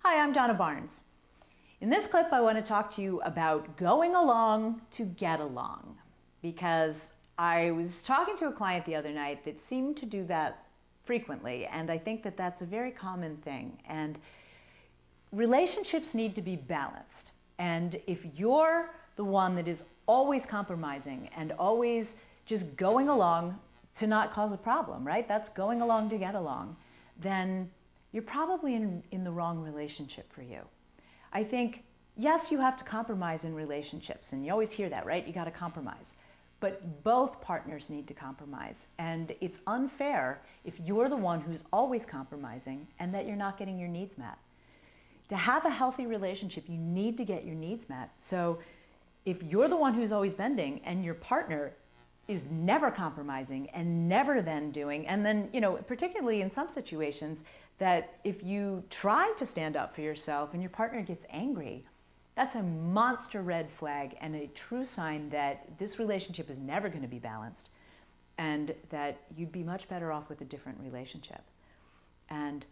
Hi, I'm Donna Barnes. In this clip, I want to talk to you about going along to get along, because I was talking to a client the other night that seemed to do that frequently, and I think that that's a very common thing. And relationships need to be balanced. And if you're the one that is always compromising and always just going along to not cause a problem, right? That's going along to get along, then you're probably in the wrong relationship for you. I think, yes, you have to compromise in relationships, and you always hear that, right? You got to compromise. But both partners need to compromise. And it's unfair if you're the one who's always compromising and that you're not getting your needs met. To have a healthy relationship, you need to get your needs met. So if you're the one who's always bending and your partner is never compromising and never then doing, and then, particularly in some situations, that if you try to stand up for yourself and your partner gets angry, that's a monster red flag and a true sign that this relationship is never going to be balanced and that you'd be much better off with a different relationship. And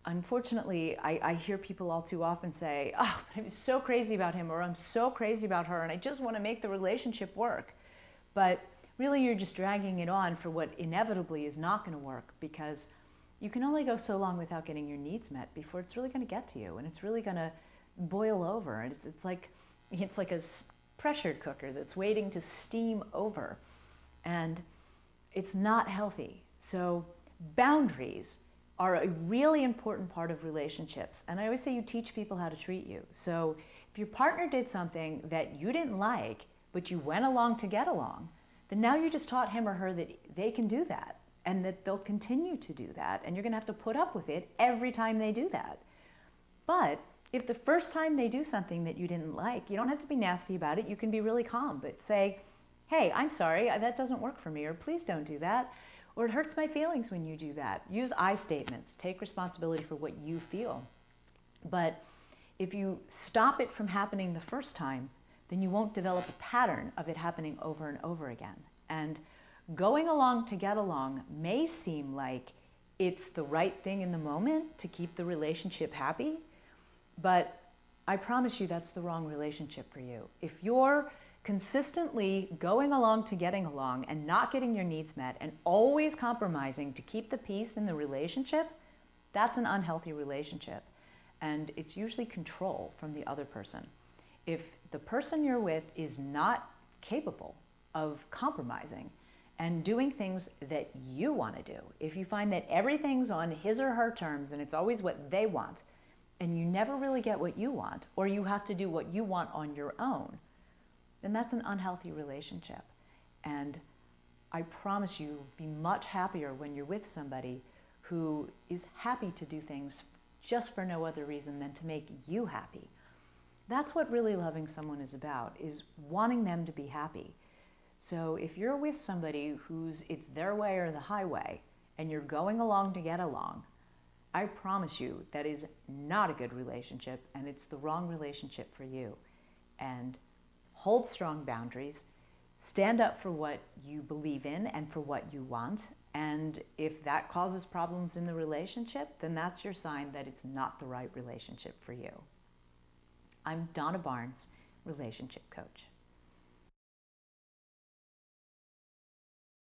unfortunately, I hear people all too often say, "Oh, I'm so crazy about him," or "I'm so crazy about her, and I just want to make the relationship work." But really, you're just dragging it on for what inevitably is not going to work, because you can only go so long without getting your needs met before it's really going to get to you, and it's really going to boil over. And it's like a pressure cooker that's waiting to steam over, and it's not healthy. So boundaries are a really important part of relationships. And I always say you teach people how to treat you. So if your partner did something that you didn't like, but you went along to get along, then now you just taught him or her that they can do that and that they'll continue to do that. And you're going to have to put up with it every time they do that. But if the first time they do something that you didn't like, you don't have to be nasty about it. You can be really calm, but say, "Hey, I'm sorry, that doesn't work for me," or "Please don't do that," or "It hurts my feelings when you do that." Use I statements. Take responsibility for what you feel. But if you stop it from happening the first time, then you won't develop a pattern of it happening over and over again. And going along to get along may seem like it's the right thing in the moment to keep the relationship happy, but I promise you that's the wrong relationship for you. If you're consistently going along to getting along and not getting your needs met and always compromising to keep the peace in the relationship, that's an unhealthy relationship. And it's usually control from the other person. If the person you're with is not capable of compromising and doing things that you want to do, if you find that everything's on his or her terms and it's always what they want, and you never really get what you want, or you have to do what you want on your own, then that's an unhealthy relationship. And I promise you, you'll be much happier when you're with somebody who is happy to do things just for no other reason than to make you happy. That's what really loving someone is about, is wanting them to be happy. So if you're with somebody it's their way or the highway, and you're going along to get along, I promise you that is not a good relationship, and it's the wrong relationship for you. And hold strong boundaries, stand up for what you believe in and for what you want, and if that causes problems in the relationship, then that's your sign that it's not the right relationship for you. I'm Donna Barnes, relationship coach.